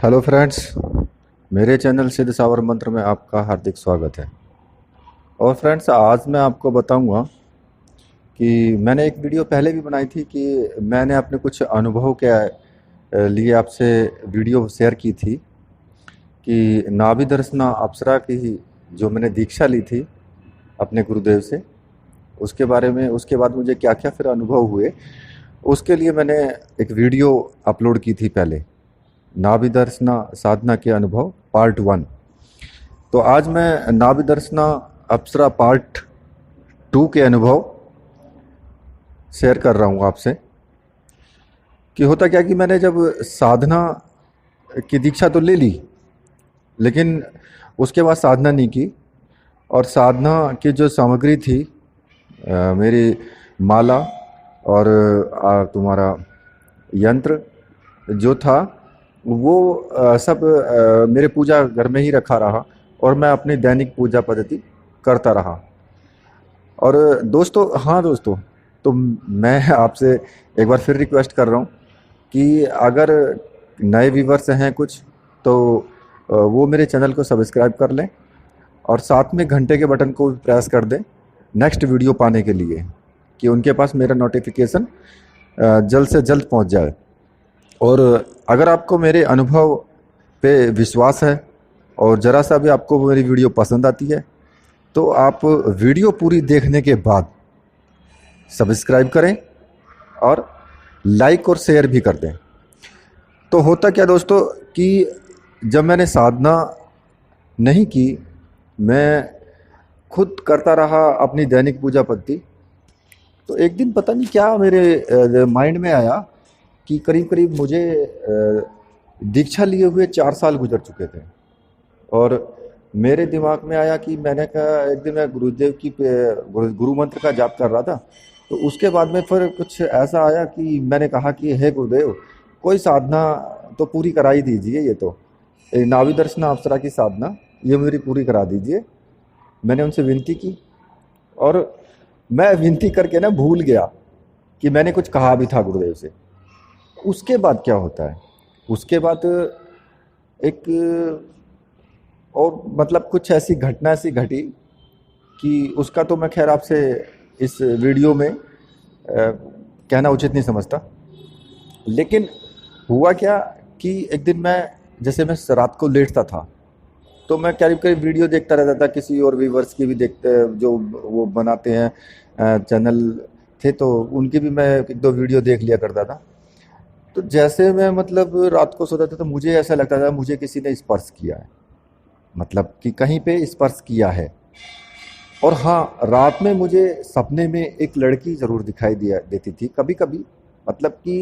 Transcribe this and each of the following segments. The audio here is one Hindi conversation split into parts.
हेलो फ्रेंड्स, मेरे चैनल सिद्ध सावर मंत्र में आपका हार्दिक स्वागत है। और फ्रेंड्स, आज मैं आपको बताऊंगा कि मैंने एक वीडियो पहले भी बनाई थी कि मैंने अपने कुछ अनुभव के लिए आपसे वीडियो शेयर की थी कि नाभि दर्शना अप्सरा की जो मैंने दीक्षा ली थी अपने गुरुदेव से, उसके बारे में, उसके बाद मुझे क्या क्या फिर अनुभव हुए, उसके लिए मैंने एक वीडियो अपलोड की थी पहले, नाभि दर्शना साधना के अनुभव पार्ट 1। तो आज मैं नाभि दर्शना अप्सरा पार्ट 2 के अनुभव शेयर कर रहा हूँ आपसे। कि होता क्या कि मैंने जब साधना की दीक्षा तो ले ली, लेकिन उसके बाद साधना नहीं की। और साधना की जो सामग्री थी, मेरी माला और तुम्हारा यंत्र जो था, वो सब मेरे पूजा घर में ही रखा रहा और मैं अपनी दैनिक पूजा पद्धति करता रहा। और दोस्तों, हाँ दोस्तों, तो मैं आपसे एक बार फिर रिक्वेस्ट कर रहा हूँ कि अगर नए व्यूवर्स हैं कुछ, तो वो मेरे चैनल को सब्सक्राइब कर लें और साथ में घंटे के बटन को भी प्रेस कर दें नेक्स्ट वीडियो पाने के लिए, कि उनके पास मेरा नोटिफिकेशन जल्द से जल्द पहुंच जाए। और अगर आपको मेरे अनुभव पे विश्वास है और ज़रा सा भी आपको मेरी वीडियो पसंद आती है, तो आप वीडियो पूरी देखने के बाद सब्सक्राइब करें और लाइक और शेयर भी कर दें। तो होता क्या दोस्तों कि जब मैंने साधना नहीं की, मैं खुद करता रहा अपनी दैनिक पूजा पद्धति, तो एक दिन पता नहीं क्या मेरे माइंड में आया कि करीब करीब मुझे दीक्षा लिए हुए 4 साल गुजर चुके थे। और मेरे दिमाग में आया कि मैंने कहा, एक दिन मैं गुरुदेव की गुरु मंत्र का जाप कर रहा था, तो उसके बाद में फिर कुछ ऐसा आया कि मैंने कहा कि हे गुरुदेव, कोई साधना तो पूरी करा ही दीजिए। ये तो नाभि दर्शना अप्सरा की साधना ये मेरी पूरी करा दीजिए। मैंने उनसे विनती की और मैं विनती करके ना भूल गया कि मैंने कुछ कहा भी था गुरुदेव से। उसके बाद क्या होता है, उसके बाद एक और मतलब कुछ ऐसी घटना ऐसी घटी कि उसका तो मैं खैर आपसे इस वीडियो में कहना उचित नहीं समझता। लेकिन हुआ क्या कि एक दिन मैं रात को लेटता था, तो मैं करीब करीब वीडियो देखता रहता था, किसी और व्यूवर्स की भी देखते, जो वो बनाते हैं चैनल थे, तो उनकी भी मैं एक दो वीडियो देख लिया करता था। तो जैसे मैं मतलब रात को सोता था, तो मुझे ऐसा लगता था मुझे किसी ने स्पर्श किया है, मतलब कि कहीं पे स्पर्श किया है। और हाँ, रात में मुझे सपने में एक लड़की ज़रूर दिखाई दिया देती थी कभी कभी। मतलब कि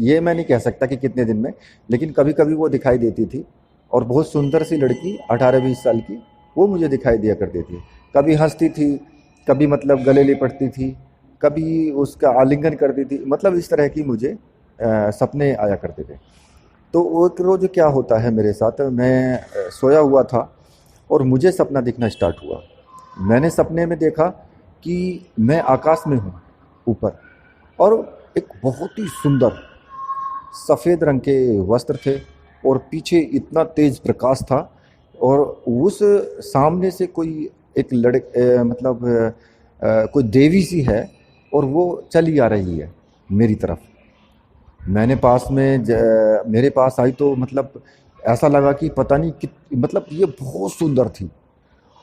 ये मैं नहीं कह सकता कि कितने दिन में, लेकिन कभी कभी वो दिखाई देती थी। और बहुत सुंदर सी लड़की, 18-20 साल की, वो मुझे दिखाई दिया करती थी। कभी हंसती थी, कभी मतलब गले लिपटती थी, कभी उसका आलिंगन करती थी, मतलब इस तरह की मुझे सपने आया करते थे। तो एक रोज़ क्या होता है मेरे साथ, मैं सोया हुआ था और मुझे सपना दिखना स्टार्ट हुआ। मैंने सपने में देखा कि मैं आकाश में हूँ ऊपर, और एक बहुत ही सुंदर सफ़ेद रंग के वस्त्र थे और पीछे इतना तेज प्रकाश था। और उस सामने से कोई एक मतलब कोई देवी सी है और वो चली आ रही है मेरी तरफ। मैंने पास में मेरे पास आई तो मतलब ऐसा लगा कि पता नहीं कि मतलब ये बहुत सुंदर थी।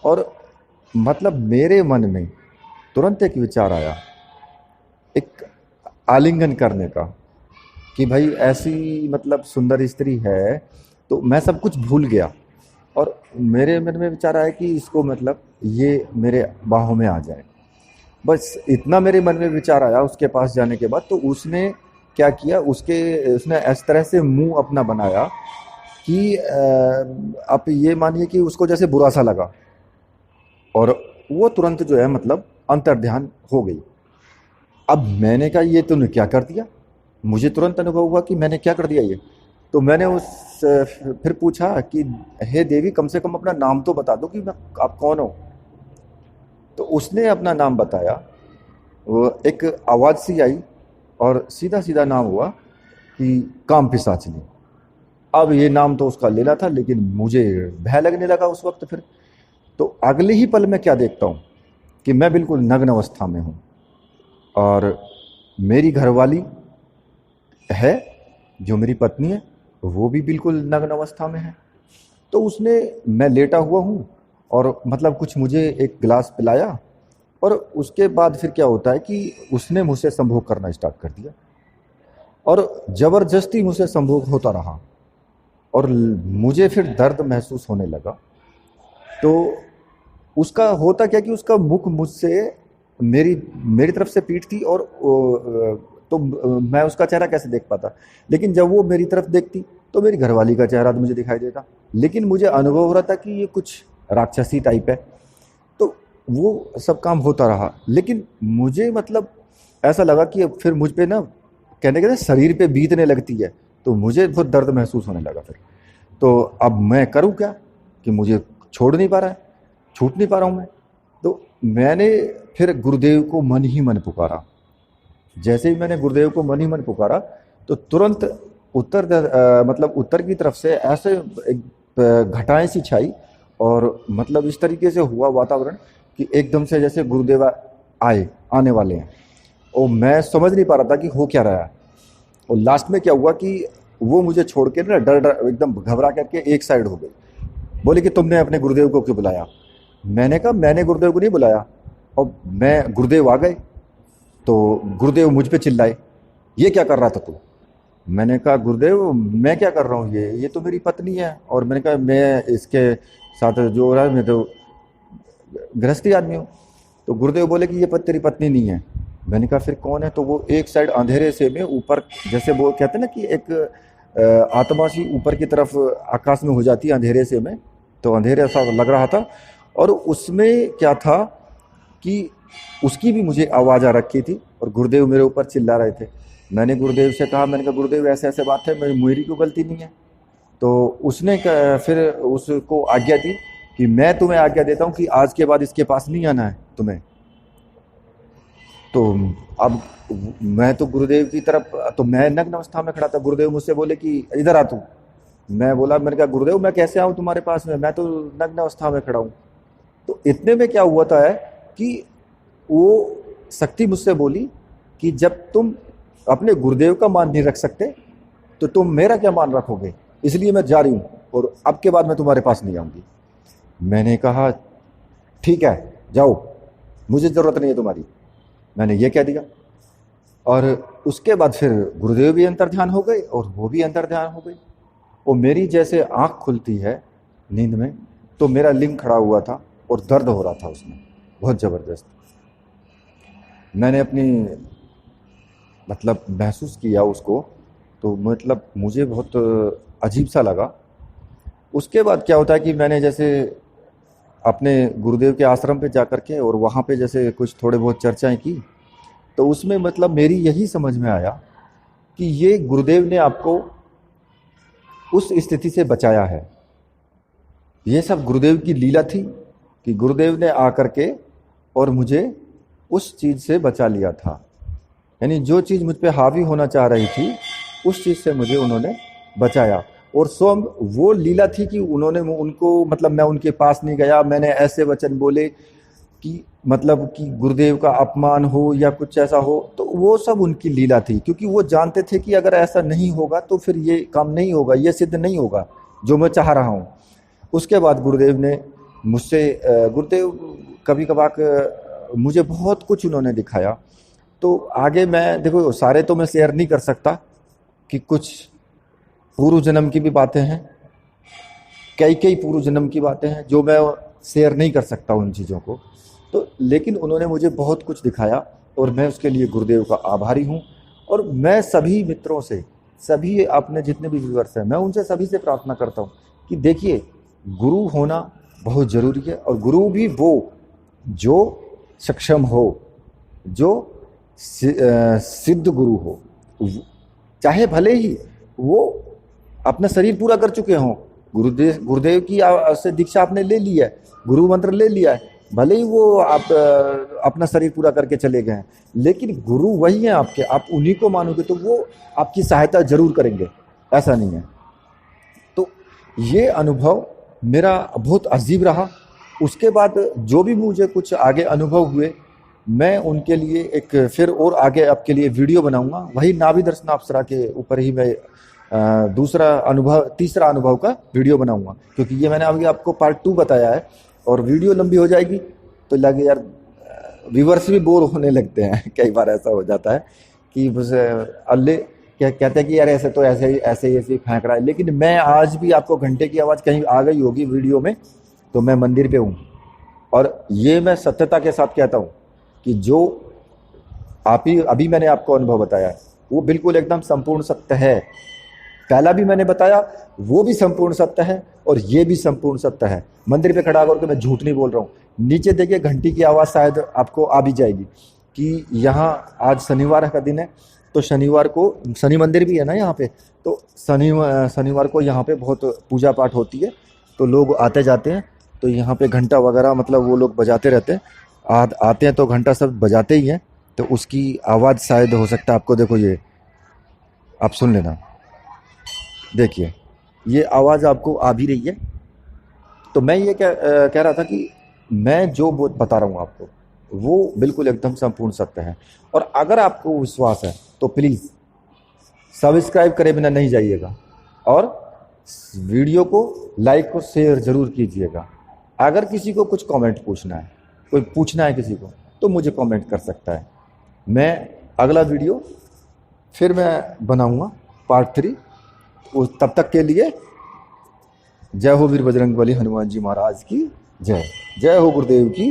और मतलब मेरे मन में तुरंत एक विचार आया, एक आलिंगन करने का, कि भाई ऐसी मतलब सुंदर स्त्री है। तो मैं सब कुछ भूल गया और मेरे मन में विचार आया कि इसको मतलब ये मेरे बाहों में आ जाए। बस इतना मेरे मन में विचार आया उसके पास जाने के बाद। तो उसने क्या किया, उसने इस तरह से मुंह अपना बनाया कि आप ये मानिए कि उसको जैसे बुरा सा लगा, और वो तुरंत जो है मतलब अंतर्ध्यान हो गई। अब मैंने कहा ये तूने क्या कर दिया, मुझे तुरंत अनुभव हुआ कि मैंने क्या कर दिया ये। तो मैंने फिर पूछा कि हे देवी, कम से कम अपना नाम तो बता दो कि मैं आप कौन हो। तो उसने अपना नाम बताया। वो एक आवाज़ सी आई और सीधा सीधा नाम हुआ कि काम पिशाचिनी। अब ये नाम तो उसका लेना था, लेकिन मुझे भय लगने लगा उस वक्त। फिर तो अगले ही पल मैं क्या देखता हूँ कि मैं बिल्कुल नग्न अवस्था में हूँ, और मेरी घरवाली है, जो मेरी पत्नी है, वो भी बिल्कुल नग्न अवस्था में है। तो उसने, मैं लेटा हुआ हूँ, और मतलब कुछ मुझे एक गिलास पिलाया, और उसके बाद फिर क्या होता है कि उसने मुझसे संभोग करना स्टार्ट कर दिया, और ज़बरदस्ती मुझसे संभोग होता रहा, और मुझे फिर दर्द महसूस होने लगा। तो उसका होता क्या कि उसका मुख मुझसे, मेरी मेरी तरफ से पीठ थी, और तो मैं उसका चेहरा कैसे देख पाता, लेकिन जब वो मेरी तरफ देखती तो मेरी घरवाली का चेहरा तो मुझे दिखाई देता, लेकिन मुझे अनुभव हो रहा था कि ये कुछ राक्षसी टाइप है। तो वो सब काम होता रहा, लेकिन मुझे मतलब ऐसा लगा कि अब फिर मुझ पे ना, कहने के ना, शरीर पे बीतने लगती है, तो मुझे बहुत दर्द महसूस होने लगा फिर। तो अब मैं करूँ क्या, कि मुझे छोड़ नहीं पा रहा है, छूट नहीं पा रहा हूँ मैं। तो मैंने फिर गुरुदेव को मन ही मन पुकारा। जैसे ही मैंने गुरुदेव को मन ही मन पुकारा, तो तुरंत मतलब उत्तर की तरफ से ऐसे एक घटाएं सी छाई, और मतलब इस तरीके से हुआ वातावरण कि एकदम से जैसे गुरुदेव आने वाले हैं, और मैं समझ नहीं पा रहा था कि हो क्या रहा है। और लास्ट में क्या हुआ कि वो मुझे छोड़ के ना डर डर एकदम घबरा करके एक साइड हो गई। बोले कि तुमने अपने गुरुदेव को क्यों बुलाया? मैंने कहा मैंने गुरुदेव को नहीं बुलाया, और मैं, गुरुदेव आ गए तो गुरुदेव मुझ पे चिल्लाए, ये क्या कर रहा था तू? मैंने कहा गुरुदेव मैं क्या कर रहा हूँ, ये तो मेरी पत्नी है। और मैंने कहा मैं इसके साथ जो हो रहा है, मैं तो गृहस्थी आदमी हूँ। तो गुरुदेव बोले कि ये तेरी पत्नी नहीं है। मैंने कहा फिर कौन है? तो वो एक साइड अंधेरे से में ऊपर, जैसे वो कहते हैं ना कि एक आत्मा सी ऊपर की तरफ आकाश में हो जाती है अंधेरे से में, तो अंधेरे सा लग रहा था। और उसमें क्या था कि उसकी भी मुझे आवाज़ आ रखी थी, और गुरुदेव मेरे ऊपर चिल्ला रहे थे। मैंने गुरुदेव से कहा, मैंने कहा गुरुदेव ऐसे ऐसे बात है, मेरी कोई गलती नहीं है। तो उसने फिर उसको आज्ञा दी कि मैं तुम्हें आज्ञा देता हूँ कि आज के बाद इसके पास नहीं आना है तुम्हें। तो अब मैं तो गुरुदेव की तरफ, तो मैं नग्न अवस्था में खड़ा था। गुरुदेव मुझसे बोले कि इधर आ तू। मैं बोला, मैंने कहा गुरुदेव मैं कैसे आऊँ तुम्हारे पास में, मैं तो नग्न अवस्था में खड़ा हूँ। तो इतने में क्या हुआ था है कि वो शक्ति मुझसे बोली कि जब तुम अपने गुरुदेव का मान नहीं रख सकते तो तुम मेरा क्या मान रखोगे, इसलिए मैं जा रही हूँ, और अब के बाद मैं तुम्हारे पास नहीं आऊँगी। मैंने कहा ठीक है जाओ, मुझे ज़रूरत नहीं है तुम्हारी। मैंने ये कह दिया, और उसके बाद फिर गुरुदेव भी अंतर ध्यान हो गए, और वो भी अंतर ध्यान हो गई। और मेरी जैसे आँख खुलती है नींद में, तो मेरा लिंग खड़ा हुआ था, और दर्द हो रहा था उसमें बहुत ज़बरदस्त। मैंने अपनी मतलब महसूस किया उसको, तो मतलब मुझे बहुत अजीब सा लगा। उसके बाद क्या होता है कि मैंने जैसे अपने गुरुदेव के आश्रम पे जा कर के, और वहाँ पे जैसे कुछ थोड़े बहुत चर्चाएं की, तो उसमें मतलब मेरी यही समझ में आया कि ये गुरुदेव ने आपको उस स्थिति से बचाया है। ये सब गुरुदेव की लीला थी कि गुरुदेव ने आकर के और मुझे उस चीज़ से बचा लिया था। यानी जो चीज़ मुझ पे हावी होना चाह रही थी, उस चीज़ से मुझे उन्होंने बचाया। और स्वयं वो लीला थी कि उन्होंने उनको, मतलब मैं उनके पास नहीं गया, मैंने ऐसे वचन बोले कि मतलब कि गुरुदेव का अपमान हो या कुछ ऐसा हो, तो वो सब उनकी लीला थी, क्योंकि वो जानते थे कि अगर ऐसा नहीं होगा तो फिर ये काम नहीं होगा, ये सिद्ध नहीं होगा जो मैं चाह रहा हूँ। उसके बाद गुरुदेव ने मुझसे, गुरुदेव कभी कभार मुझे बहुत कुछ उन्होंने दिखाया। तो आगे मैं, देखो सारे तो मैं शेयर नहीं कर सकता, कि कुछ पूर्व जन्म की भी बातें हैं, कई कई पूर्व जन्म की बातें हैं जो मैं शेयर नहीं कर सकता उन चीज़ों को। तो लेकिन उन्होंने मुझे बहुत कुछ दिखाया, और मैं उसके लिए गुरुदेव का आभारी हूँ। और मैं सभी मित्रों से, सभी अपने जितने भी व्यूअर्स हैं, मैं उनसे सभी से प्रार्थना करता हूँ कि देखिए, गुरु होना बहुत ज़रूरी है, और गुरु भी वो जो सक्षम हो, जो सिद्ध गुरु हो, चाहे भले ही वो अपना शरीर पूरा कर चुके हों। गुरुदेव की से दीक्षा आपने ले ली है, गुरु मंत्र ले लिया है, भले ही वो आप अपना शरीर पूरा करके चले गए हैं, लेकिन गुरु वही हैं आपके, आप उन्हीं को मानोगे तो वो आपकी सहायता जरूर करेंगे, ऐसा नहीं है। ये अनुभव मेरा बहुत अजीब रहा। उसके बाद जो भी मुझे कुछ आगे अनुभव हुए, मैं उनके लिए एक फिर और आगे आपके लिए वीडियो बनाऊंगा। वही नाभि दर्शन अप्सरा के ऊपर ही मैं तीसरा अनुभव का वीडियो बनाऊंगा, क्योंकि ये मैंने अभी आपको पार्ट 2 बताया है और वीडियो लंबी हो जाएगी तो लगे यार व्यूवर्स भी बोर होने लगते हैं। कई बार ऐसा हो जाता है कि बस अल्ले क्या कहते हैं कि यार ऐसे तो ऐसे ही फेंक रहा है। लेकिन मैं आज भी आपको घंटे की आवाज़ कहीं आ गई होगी वीडियो में, तो मैं मंदिर पे हूँ। और ये मैं सत्यता के साथ कहता हूँ कि जो आप ही अभी मैंने आपको अनुभव बताया है वो बिल्कुल एकदम संपूर्ण सत्य है। पहला भी मैंने बताया वो भी संपूर्ण सत्य है और ये भी संपूर्ण सत्य है। मंदिर पे खड़ा होकर के मैं झूठ नहीं बोल रहा हूँ। नीचे देखिए घंटी की आवाज़ शायद आपको आ भी जाएगी कि यहाँ आज शनिवार का दिन है, तो शनिवार को शनि मंदिर भी है ना यहाँ पे, तो शनिवार को यहाँ पे बहुत पूजा पाठ होती है, तो लोग आते जाते हैं। तो यहाँ पे घंटा वगैरह मतलब वो लोग बजाते रहते हैं। आते हैं तो घंटा सब बजाते ही हैं, तो उसकी आवाज़ शायद हो सकता है आपको, देखो ये आप सुन लेना, देखिए ये आवाज़ आपको आ भी रही है। तो मैं ये कह रहा था कि मैं जो बता रहा हूँ आपको वो बिल्कुल एकदम संपूर्ण सत्य है। और अगर आपको विश्वास है तो प्लीज़ सब्सक्राइब करे बिना नहीं जाइएगा और वीडियो को लाइक को शेयर ज़रूर कीजिएगा। अगर किसी को कुछ कमेंट पूछना है, कोई पूछना है किसी को, तो मुझे कमेंट कर सकता है। मैं अगला वीडियो फिर मैं बनाऊंगा पार्ट 3। तब तक के लिए जय हो वीर बजरंग बली हनुमान जी महाराज की जय। जय हो गुरुदेव की।